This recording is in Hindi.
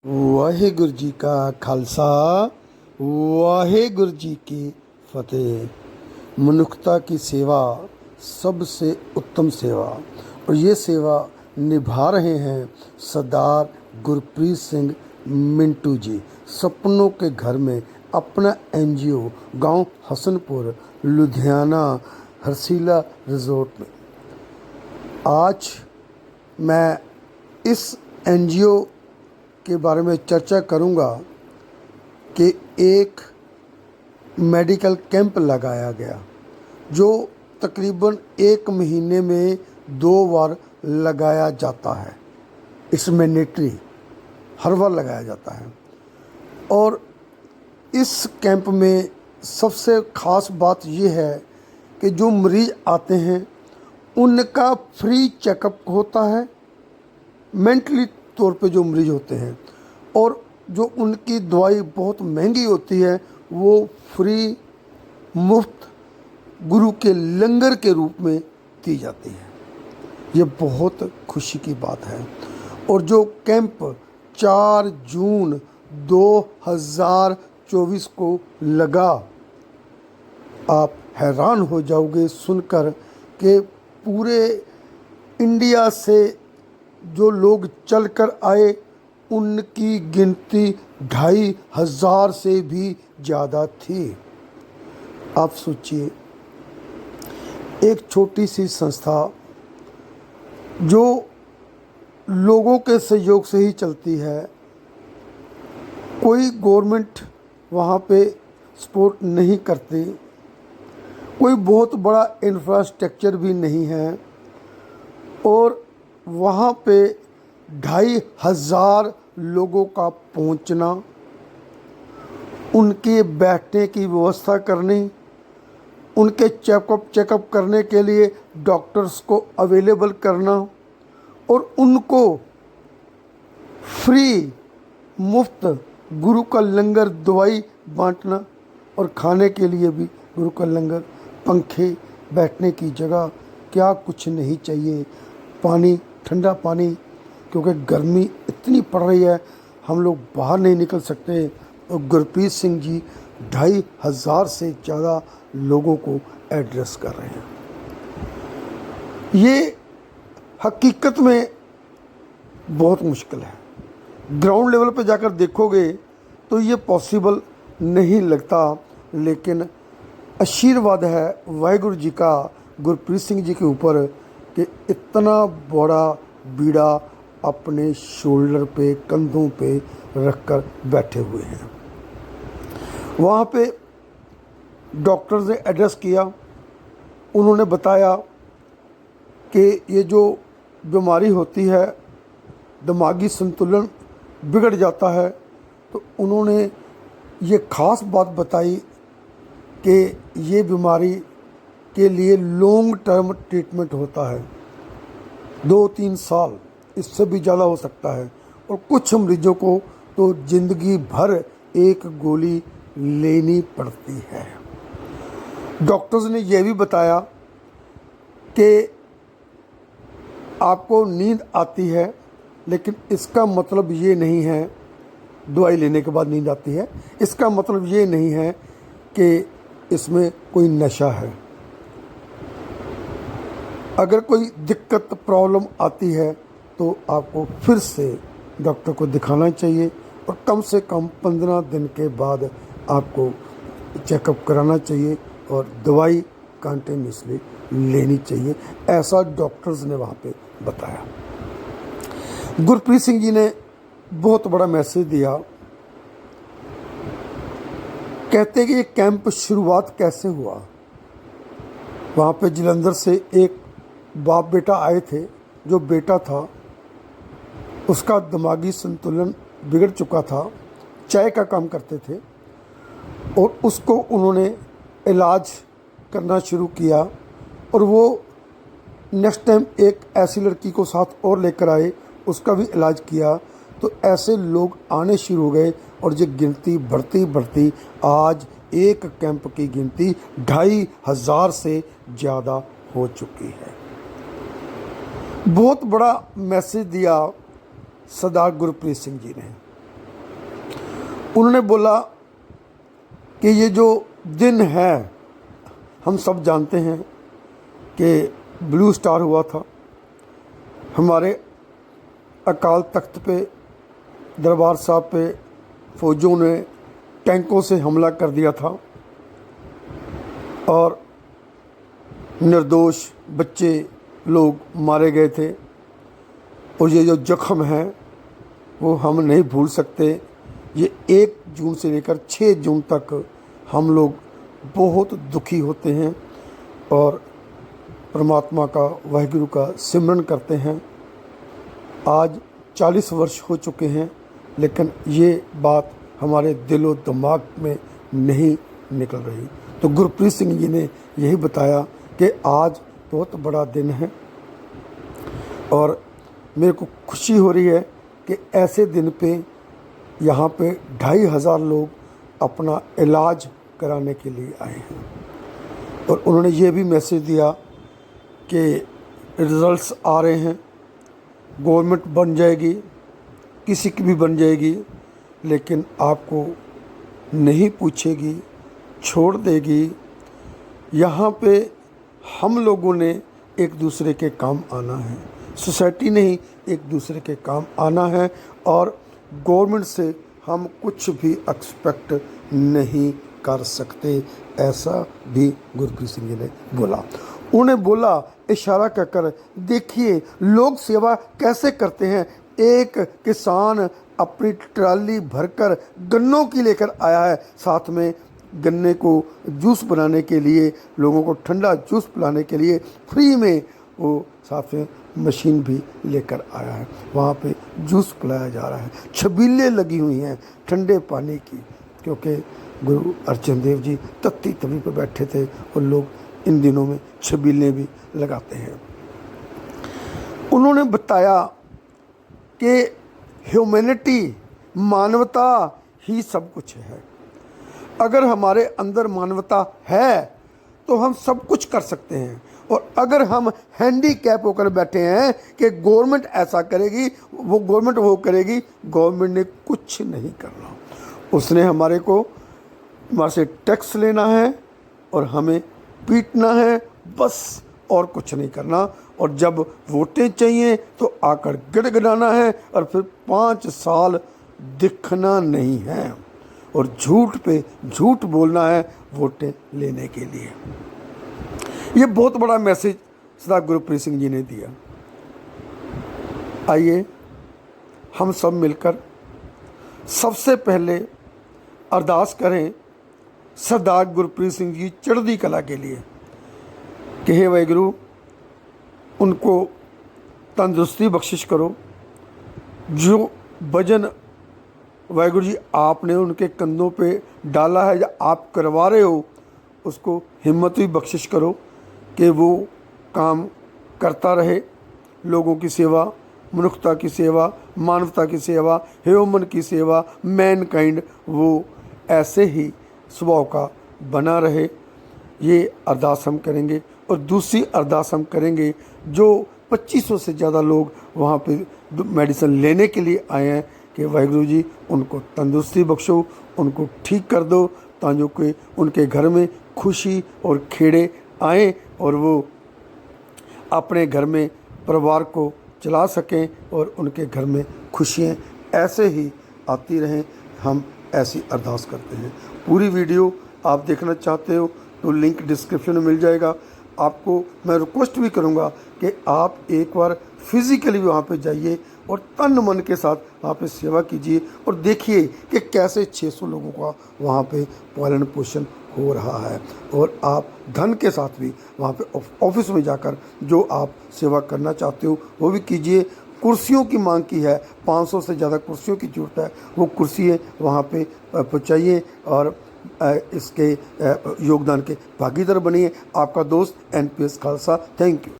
वाहेगुरु जी का खालसा वाहेगुरु जी की फतेह। मनुष्यता की सेवा सबसे उत्तम सेवा, और ये सेवा निभा रहे हैं सरदार गुरप्रीत सिंह मिंटू जी। सपनों के घर में अपना एनजीओ गांव हसनपुर लुधियाना हरसीला रिजोर्ट में। आज मैं इस एनजीओ के बारे में चर्चा करूंगा कि एक मेडिकल कैंप लगाया गया जो तकरीबन 1 महीने में 2 बार लगाया जाता है। इट्स मैंडेटरी, हर बार लगाया जाता है। और इस कैंप में सबसे ख़ास बात यह है कि जो मरीज़ आते हैं उनका फ्री चेकअप होता है। मेंटली तौर पे जो मरीज होते हैं, और जो उनकी दवाई बहुत महंगी होती है वो फ्री मुफ्त गुरु के लंगर के रूप में दी जाती है। ये बहुत खुशी की बात है। और जो कैंप 4 जून 2024 को लगा, आप हैरान हो जाओगे सुनकर कि पूरे इंडिया से जो लोग चलकर आए उनकी गिनती 2500 से भी ज़्यादा थी। आप सोचिए, एक छोटी सी संस्था जो लोगों के सहयोग से ही चलती है, कोई गवर्नमेंट वहाँ पे सपोर्ट नहीं करती, कोई बहुत बड़ा इंफ्रास्ट्रक्चर भी नहीं है, और वहाँ पे 2500 लोगों का पहुँचना, उनके बैठने की व्यवस्था करनी, उनके चेकअप करने के लिए डॉक्टर्स को अवेलेबल करना, और उनको फ्री मुफ्त गुरु का लंगर दवाई बांटना, और खाने के लिए भी गुरु का लंगर, पंखे, बैठने की जगह, क्या कुछ नहीं चाहिए। पानी, ठंडा पानी, क्योंकि गर्मी इतनी पड़ रही है हम लोग बाहर नहीं निकल सकते। और गुरप्रीत सिंह जी 2500 से ज़्यादा लोगों को एड्रेस कर रहे हैं। ये हकीकत में बहुत मुश्किल है। ग्राउंड लेवल पे जाकर देखोगे तो ये पॉसिबल नहीं लगता, लेकिन आशीर्वाद है वाहिगुरु जी का गुरप्रीत सिंह जी के ऊपर कि इतना बड़ा बीड़ा अपने शोल्डर पे, कंधों पे रखकर बैठे हुए हैं। वहाँ पे डॉक्टर्स ने एड्रेस किया। उन्होंने बताया कि ये जो बीमारी होती है, दिमागी संतुलन बिगड़ जाता है, तो उन्होंने ये ख़ास बात बताई कि ये बीमारी के लिए लॉन्ग टर्म ट्रीटमेंट होता है, 2-3 साल, इससे भी ज़्यादा हो सकता है। और कुछ मरीजों को तो ज़िंदगी भर एक गोली लेनी पड़ती है। डॉक्टर्स ने यह भी बताया कि आपको नींद आती है, लेकिन इसका मतलब ये नहीं है, दवाई लेने के बाद नींद आती है, इसका मतलब ये नहीं है कि इसमें कोई नशा है। अगर कोई दिक्कत, प्रॉब्लम आती है तो आपको फिर से डॉक्टर को दिखाना चाहिए, और कम से कम 15 दिन के बाद आपको चेकअप कराना चाहिए, और दवाई कंटिन्यूसली लेनी चाहिए। ऐसा डॉक्टर्स ने वहाँ पे बताया। गुरप्रीत सिंह जी ने बहुत बड़ा मैसेज दिया। कहते कि ये कैंप शुरुआत कैसे हुआ। वहाँ पे जलंधर से एक बाप बेटा आए थे। जो बेटा था उसका दिमागी संतुलन बिगड़ चुका था, चाय का काम करते थे, और उसको उन्होंने इलाज करना शुरू किया। और वो नेक्स्ट टाइम एक ऐसी लड़की को साथ और लेकर आए, उसका भी इलाज किया। तो ऐसे लोग आने शुरू हो गए, और ये गिनती बढ़ती बढ़ती आज एक कैंप की गिनती 2500 से ज़्यादा हो चुकी है। बहुत बड़ा मैसेज दिया सरदार गुरप्रीत सिंह जी ने। उन्होंने बोला कि ये जो दिन है, हम सब जानते हैं कि ब्लू स्टार हुआ था, हमारे अकाल तख्त पे, दरबार साहब पे फौजों ने टैंकों से हमला कर दिया था और निर्दोष बच्चे लोग मारे गए थे। और ये जो जख्म है वो हम नहीं भूल सकते। ये 1 जून से लेकर 6 जून तक हम लोग बहुत दुखी होते हैं और परमात्मा का, वाहिगुरु का सिमरन करते हैं। आज 40 वर्ष हो चुके हैं, लेकिन ये बात हमारे दिलो दिमाग में नहीं निकल रही। तो गुरप्रीत सिंह जी ने यही बताया कि आज बहुत बड़ा दिन है और मेरे को खुशी हो रही है कि ऐसे दिन पे यहाँ पे 2500 लोग अपना इलाज कराने के लिए आए हैं। और उन्होंने ये भी मैसेज दिया कि रिज़ल्ट्स आ रहे हैं, गवर्नमेंट बन जाएगी, किसी की भी बन जाएगी, लेकिन आपको नहीं पूछेगी, छोड़ देगी। यहाँ पे हम लोगों ने एक दूसरे के काम आना है, सोसाइटी ने ही एक दूसरे के काम आना है और गवर्नमेंट से हम कुछ भी एक्सपेक्ट नहीं कर सकते, ऐसा भी गुरप्रीत सिंह जी ने बोला। उन्हें बोला, इशारा कर देखिए लोग सेवा कैसे करते हैं। एक किसान अपनी ट्राली भरकर गन्नों की लेकर आया है, साथ में गन्ने को जूस बनाने के लिए, लोगों को ठंडा जूस पिलाने के लिए फ्री में वो साथ में मशीन भी लेकर आया है। वहाँ पे जूस पिलाया जा रहा है, छबीलें लगी हुई हैं ठंडे पानी की, क्योंकि गुरु अर्जन देव जी तत्ती तवी पर बैठे थे और लोग इन दिनों में छबीलें भी लगाते हैं। उन्होंने बताया कि ह्यूमैनिटी, मानवता ही सब कुछ है। अगर हमारे अंदर मानवता है तो हम सब कुछ कर सकते हैं। और अगर हम हैंडीकैप होकर बैठे हैं कि गवर्नमेंट ऐसा करेगी, वो गवर्नमेंट वो करेगी, गवर्नमेंट ने कुछ नहीं करना। उसने हमारे से टैक्स लेना है और हमें पीटना है, बस, और कुछ नहीं करना। और जब वोटें चाहिए तो आकर गिड़गिड़ाना है और फिर 5 साल दिखना नहीं है और झूठ पे झूठ बोलना है वोटें लेने के लिए। ये बहुत बड़ा मैसेज सरदार गुरप्रीत सिंह जी ने दिया। आइए हम सब मिलकर सबसे पहले अरदास करें सरदार गुरप्रीत सिंह जी चढ़दी कला के लिए कि हे वाहिगुरु, उनको तंदुरुस्ती बख्शिश करो। जो वजन वाहिगुरु जी आपने उनके कंधों पे डाला है या आप करवा रहे हो, उसको हिम्मत भी बख्शिश करो कि वो काम करता रहे। लोगों की सेवा, मनुष्यता की सेवा, मानवता की सेवा, ह्यूमन की सेवा, मैनकाइंड, वो ऐसे ही स्वभाव का बना रहे। ये अरदास हम करेंगे। और दूसरी अरदास हम करेंगे, जो 2500 से ज़्यादा लोग वहाँ पे मेडिसिन लेने के लिए आए हैं, कि वाहिगुरु जी उनको तंदुरुस्ती बख्शो, उनको ठीक कर दो, ताकि कि उनके घर में खुशी और खेड़े आएँ और वो अपने घर में परिवार को चला सकें और उनके घर में खुशियाँ ऐसे ही आती रहें। हम ऐसी अरदास करते हैं। पूरी वीडियो आप देखना चाहते हो तो लिंक डिस्क्रिप्शन में मिल जाएगा। आपको मैं रिक्वेस्ट भी करूंगा कि आप एक बार फिज़िकली वहाँ पे जाइए और तन मन के साथ वहाँ पे सेवा कीजिए और देखिए कि कैसे 600 लोगों का वहाँ पे पालन पोषण हो रहा है। और आप धन के साथ भी वहाँ पे ऑफिस में जाकर जो आप सेवा करना चाहते हो वो भी कीजिए। कुर्सियों की मांग की है, 500 से ज़्यादा कुर्सियों की ज़रूरत है, वो कुर्सियाँ वहाँ पे पहुँचाइए और इसके योगदान के भागीदार बनिए। आपका दोस्त NPS खालसा। Thank you.